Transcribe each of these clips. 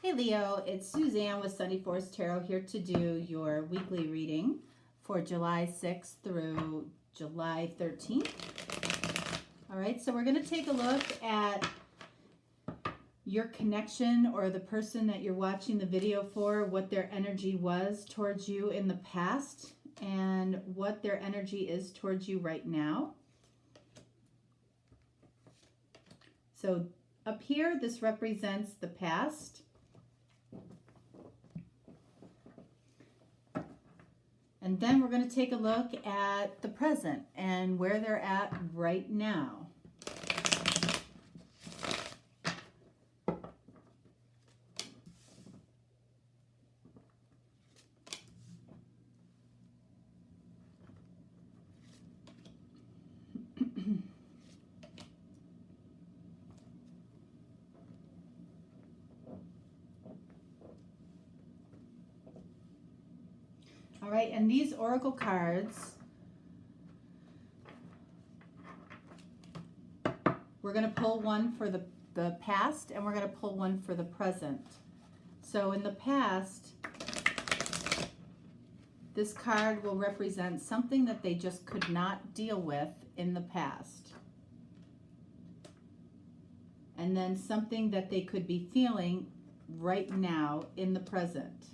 Hey Leo, it's Suzanne with Sunny Force Tarot here to do your weekly reading for July 6th through July 13th. All right, so we're going to take a look at your connection or the person that you're watching the video for, what their energy was towards you in the past and what their energy is towards you right now. So up here, this represents the past. And then we're going to take a look at the present and where they're at right now. All right, and these oracle cards, we're going to pull one for the past and we're going to pull one for the present. So in the past, this card will represent something that they just could not deal with in the past. And then something that they could be feeling right now in the present.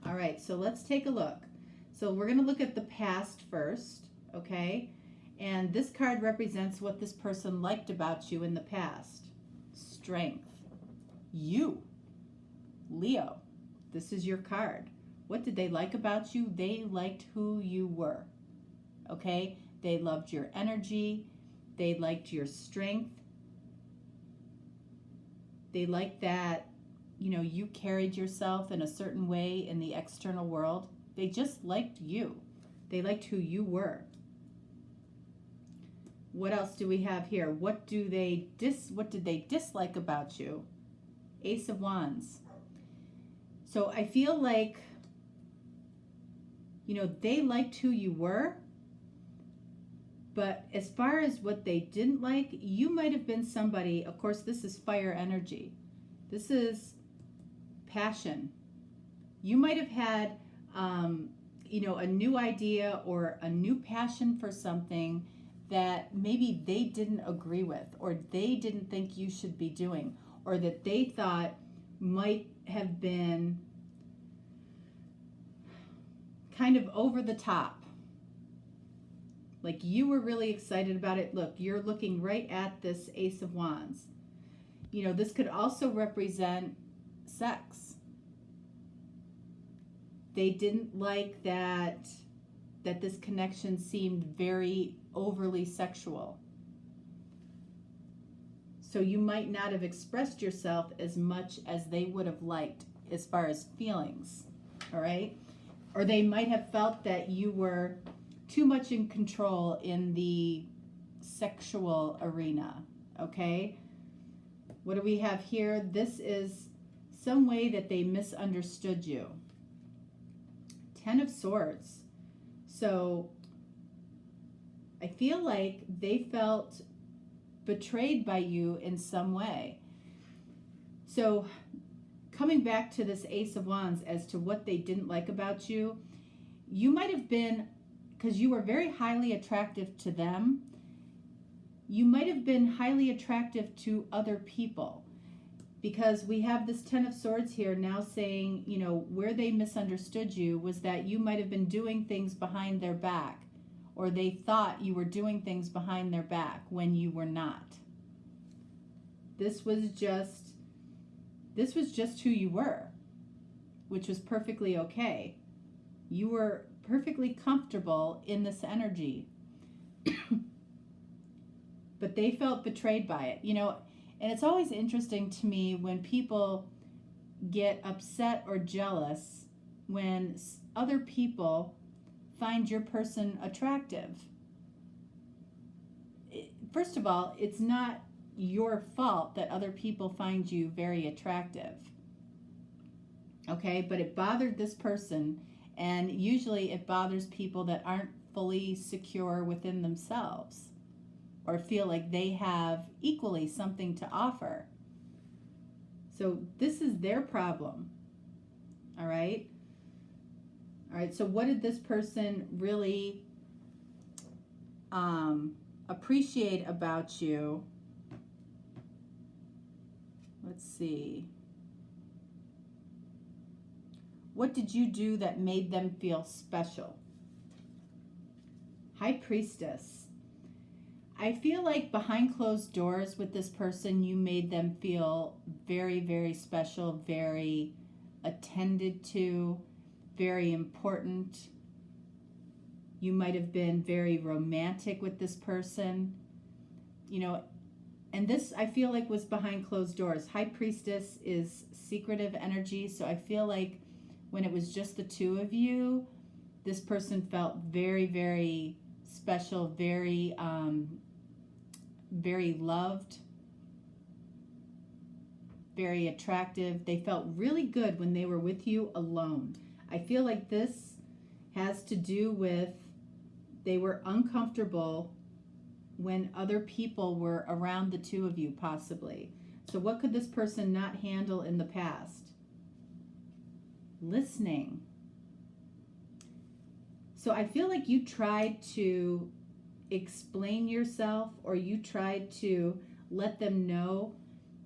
All right, so let's take a look. So we're going to look at the past first, okay? And this card represents what this person liked about you in the past. Strength. You, Leo, this is your card. What did they like about you? They liked who you were, okay? They loved your energy. They liked your strength. They liked that, you know, you carried yourself in a certain way in the external world. They just liked you. They liked who you were. What else do we have here? What did they dislike about you? Ace of Wands. So I feel like, you know, they liked who you were, but as far as what they didn't like, you might have been somebody, of course, this is fire energy. This is passion. You might have had, you know, a new idea or a new passion for something that maybe they didn't agree with, or they didn't think you should be doing, or that they thought might have been kind of over the top. Like you were really excited about it. Look, you're looking right at this Ace of Wands. You know, this could also represent sex. They didn't like that this connection seemed very overly sexual. So you might not have expressed yourself as much as they would have liked as far as feelings, all right? Or they might have felt that you were too much in control in the sexual arena, okay? What do we have here? This is some way that they misunderstood you. Ten of Swords. So I feel like they felt betrayed by you in some way. So coming back to this Ace of Wands as to what they didn't like about you, you might have been, because you were very highly attractive to them, you might have been highly attractive to other people, because we have this Ten of Swords here now saying, you know, where they misunderstood you was that you might have been doing things behind their back, or they thought you were doing things behind their back when you were not. This was just who you were, which was perfectly okay. You were perfectly comfortable in this energy. But they felt betrayed by it, you know, and it's always interesting to me when people get upset or jealous when other people find your person attractive. First of all, it's not your fault that other people find you very attractive. Okay, but it bothered this person, and usually it bothers people that aren't fully secure within themselves. or feel like they have equally something to offer. So this is their problem. All right. All right. So what did this person really appreciate about you? Let's see. What did you do that made them feel special? High Priestess. I feel like behind closed doors with this person, you made them feel very, very special, very attended to, very important. You might have been very romantic with this person, you know, and this I feel like was behind closed doors. High Priestess is secretive energy, so I feel like when it was just the two of you, this person felt very, very special, very, very loved, very attractive. They felt really good when they were with you alone. I feel like this has to do with they were uncomfortable when other people were around the two of you, possibly. So what could this person not handle in the past? Listening. So I feel like you tried to explain yourself, or you tried to let them know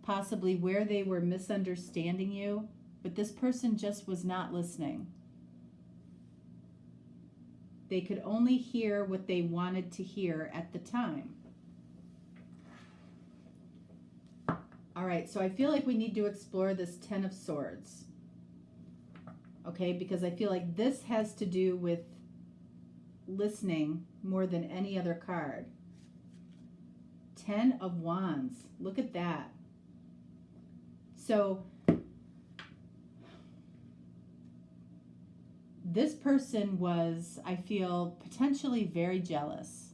possibly where they were misunderstanding you, but this person just was not listening. They could only hear what they wanted to hear at the time. All right, so I feel like we need to explore this Ten of Swords. Okay, because I feel like this has to do with listening more than any other card. Ten of Wands. Look at that. So this person was, I feel, potentially very jealous.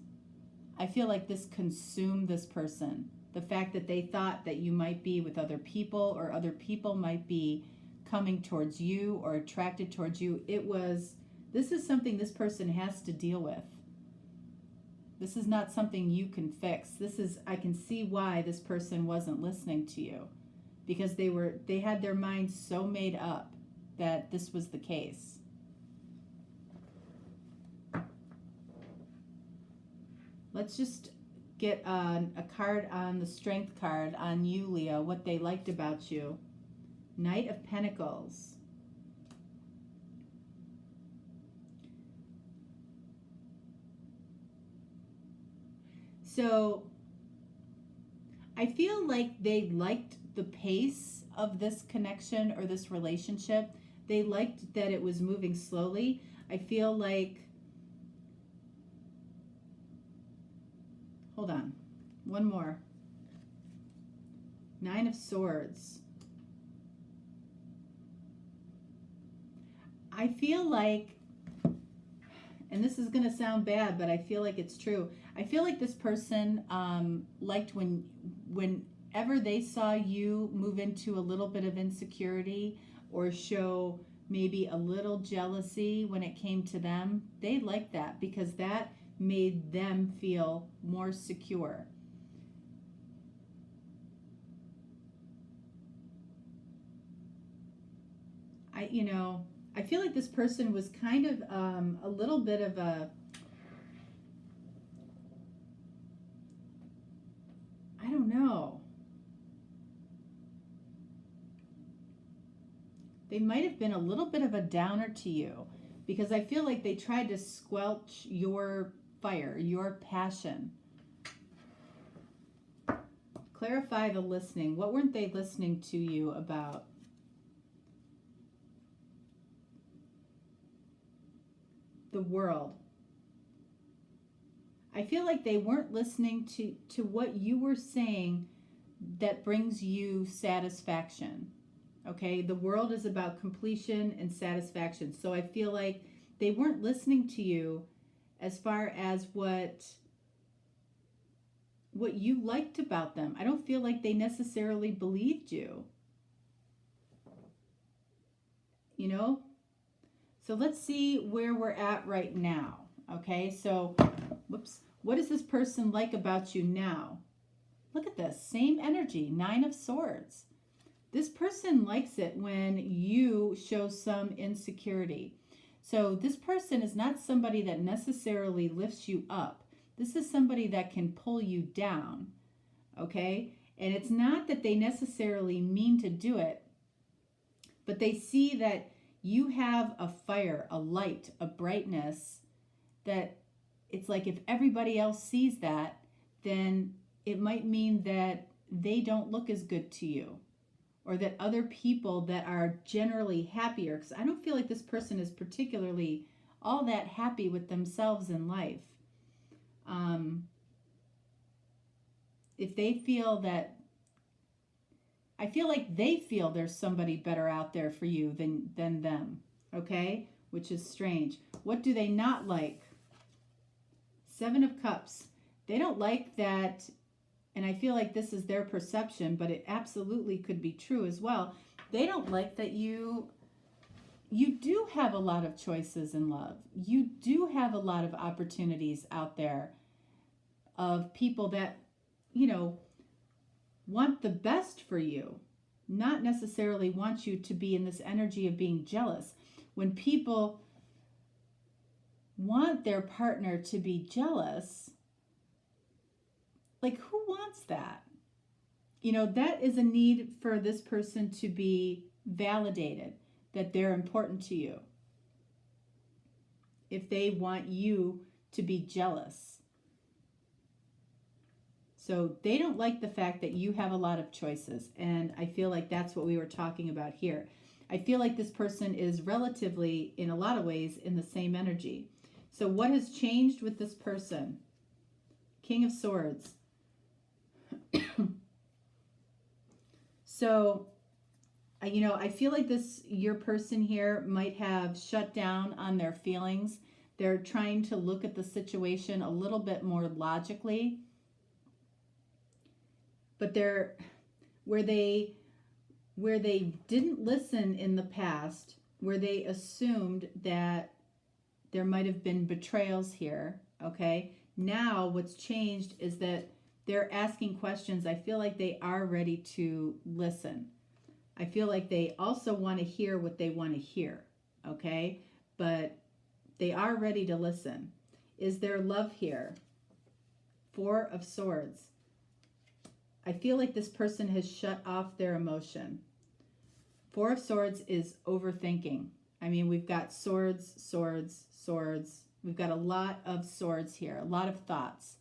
I feel like this consumed this person. The fact that they thought that you might be with other people, or other people might be coming towards you or attracted towards you. This is something this person has to deal with. This is not something you can fix. I can see why this person wasn't listening to you, because they had their minds so made up that this was the case. Let's just get a card on the Strength card on you, Leo, what they liked about you. Knight of Pentacles. So I feel like they liked the pace of this connection or this relationship. They liked that it was moving slowly. I feel like, hold on, one more. Nine of Swords. I feel like, and this is going to sound bad, but I feel like it's true. I feel like this person liked whenever they saw you move into a little bit of insecurity or show maybe a little jealousy when it came to them. They liked that because that made them feel more secure. I feel like this person was kind of a little bit of a, I don't know. They might have been a little bit of a downer to you, because I feel like they tried to squelch your fire, your passion. Clarify the listening. What weren't they listening to you about? The World. I feel like they weren't listening to what you were saying that brings you satisfaction. Okay, the World is about completion and satisfaction. So I feel like they weren't listening to you as far as what you liked about them. I don't feel like they necessarily believed you. You know? So let's see where we're at right now. Okay, so, whoops. What does this person like about you now? Look at this, same energy, 9 of Swords. This person likes it when you show some insecurity. So this person is not somebody that necessarily lifts you up. This is somebody that can pull you down, okay? And it's not that they necessarily mean to do it, but they see that you have a fire, a light, a brightness, that it's like if everybody else sees that, then it might mean that they don't look as good to you, or that other people that are generally happier, because I don't feel like this person is particularly all that happy with themselves in life. If they feel that, I feel like they feel there's somebody better out there for you than them, okay? Which is strange. What do they not like? 7 of Cups. They don't like that, and I feel like this is their perception, but it absolutely could be true as well. They don't like that you do have a lot of choices in love. You do have a lot of opportunities out there of people that, want the best for you, not necessarily want you to be in this energy of being jealous. When people want their partner to be jealous, like, who wants that? That is a need for this person to be validated, that they're important to you. If they want you to be jealous. So they don't like the fact that you have a lot of choices. And I feel like that's what we were talking about here. I feel like this person is relatively, in a lot of ways, in the same energy. So what has changed with this person? King of Swords. So, I feel like your person here might have shut down on their feelings. They're trying to look at the situation a little bit more logically. But where they didn't listen in the past, where they assumed that there might have been betrayals here, okay? Now what's changed is that they're asking questions. I feel like they are ready to listen. I feel like they also want to hear what they want to hear, okay? But they are ready to listen. Is there love here? 4 of Swords. I feel like this person has shut off their emotion. 4 of Swords is overthinking. I mean, we've got swords, swords, swords. We've got a lot of swords here, a lot of thoughts.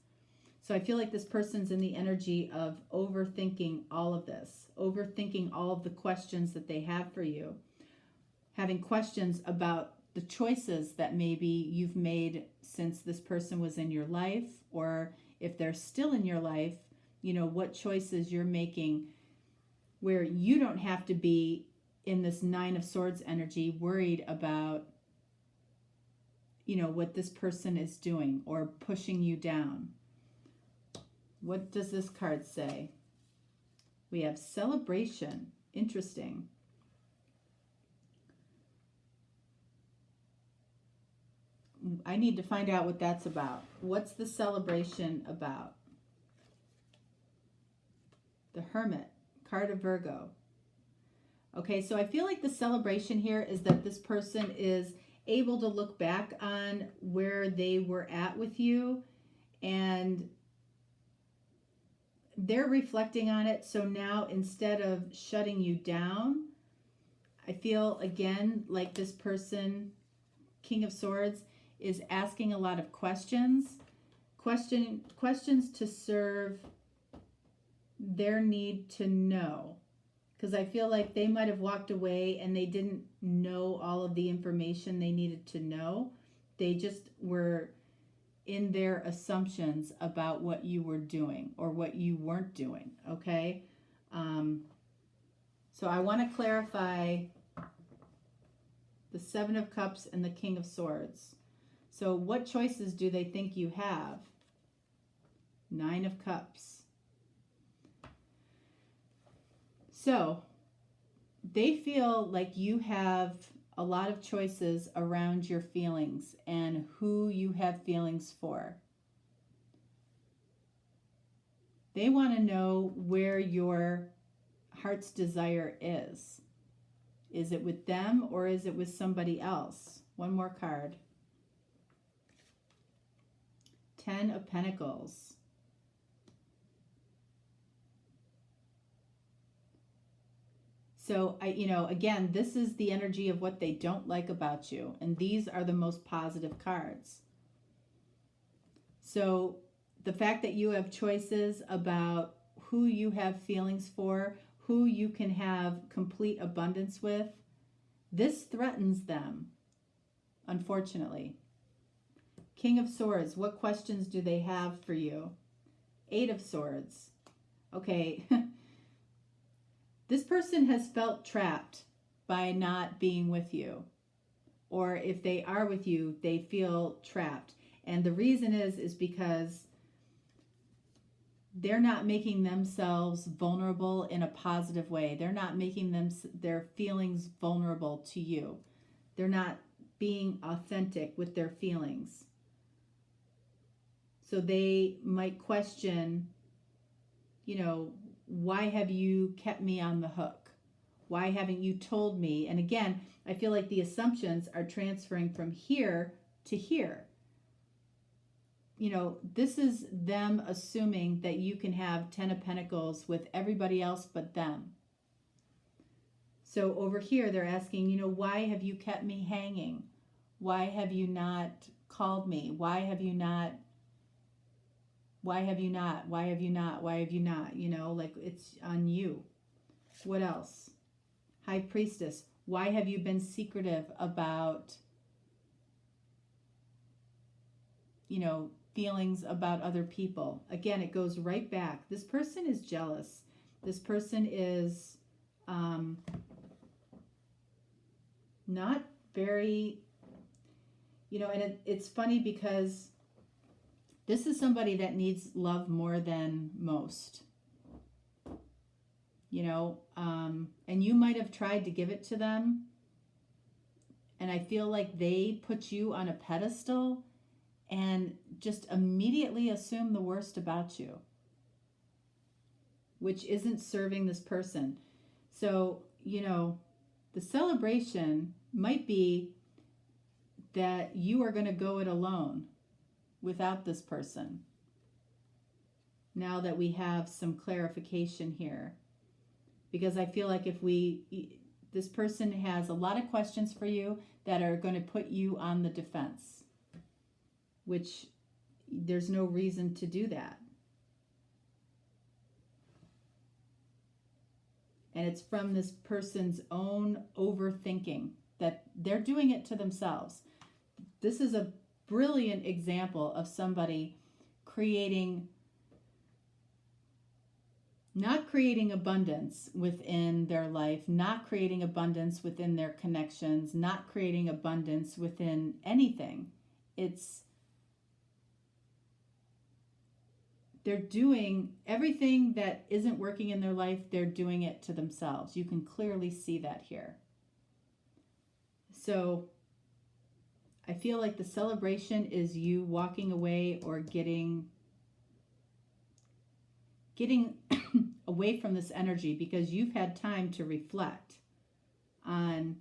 So I feel like this person's in the energy of overthinking all of this, overthinking all of the questions that they have for you, having questions about the choices that maybe you've made since this person was in your life, or if they're still in your life, what choices you're making where you don't have to be in this 9 of Swords energy worried about, what this person is doing or pushing you down. What does this card say? We have celebration. Interesting. I need to find out what that's about. What's the celebration about? The Hermit, card of Virgo. Okay, so I feel like the celebration here is that this person is able to look back on where they were at with you, and they're reflecting on it. So now, instead of shutting you down, I feel again like this person, King of Swords, is asking a lot of questions to serve their need to know, because I feel like they might have walked away and they didn't know all of the information they needed to know. They just were in their assumptions about what you were doing or what you weren't doing, okay? So I want to clarify the 7 of Cups and the King of Swords. So what choices do they think you have? 9 of Cups. So they feel like you have a lot of choices around your feelings and who you have feelings for. They want to know where your heart's desire is. Is it with them or is it with somebody else? One more card. 10 of Pentacles. So, again, this is the energy of what they don't like about you. And these are the most positive cards. So, the fact that you have choices about who you have feelings for, who you can have complete abundance with, this threatens them, unfortunately. King of Swords, what questions do they have for you? 8 of Swords. Okay. This person has felt trapped by not being with you. Or if they are with you, they feel trapped. And the reason is because they're not making themselves vulnerable in a positive way. They're not making their feelings vulnerable to you. They're not being authentic with their feelings. So they might question, why have you kept me on the hook? Why haven't you told me? And again, I feel like the assumptions are transferring from here to here. This is them assuming that you can have 10 of Pentacles with everybody else but them. So over here, they're asking, why have you kept me hanging? Why have you not called me? Why have you not? Why have you not? Why have you not? Why have you not? Like it's on you. What else? High Priestess. Why have you been secretive about, feelings about other people? Again, it goes right back. This person is jealous. This person is not very, and it's funny because this is somebody that needs love more than most, and you might have tried to give it to them. And I feel like they put you on a pedestal and just immediately assume the worst about you, which isn't serving this person. So, the celebration might be that you are going to go it alone without this person. Now that we have some clarification here, because I feel like this person has a lot of questions for you that are going to put you on the defense, which there's no reason to do that. And it's from this person's own overthinking that they're doing it to themselves. This is a brilliant example of somebody not creating abundance within their life, not creating abundance within their connections, not creating abundance within anything. They're doing everything that isn't working in their life, they're doing it to themselves. You can clearly see that here. So I feel like the celebration is you walking away or getting away from this energy because you've had time to reflect on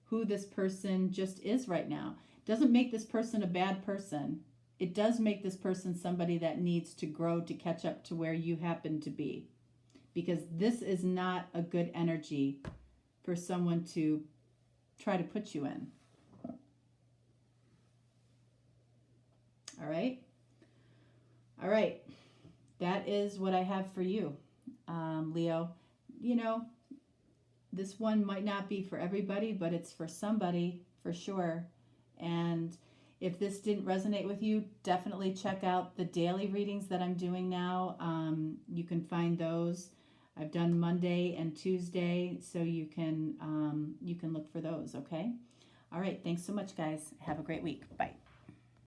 who this person just is right now. Doesn't make this person a bad person. It does make this person somebody that needs to grow to catch up to where you happen to be, because this is not a good energy for someone to try to put you in. All right. That is what I have for you, Leo. This one might not be for everybody, but it's for somebody for sure. And if this didn't resonate with you, definitely check out the daily readings that I'm doing now. You can find those. I've done Monday and Tuesday, so you can look for those, okay? All right, thanks so much, guys. Have a great week. Bye.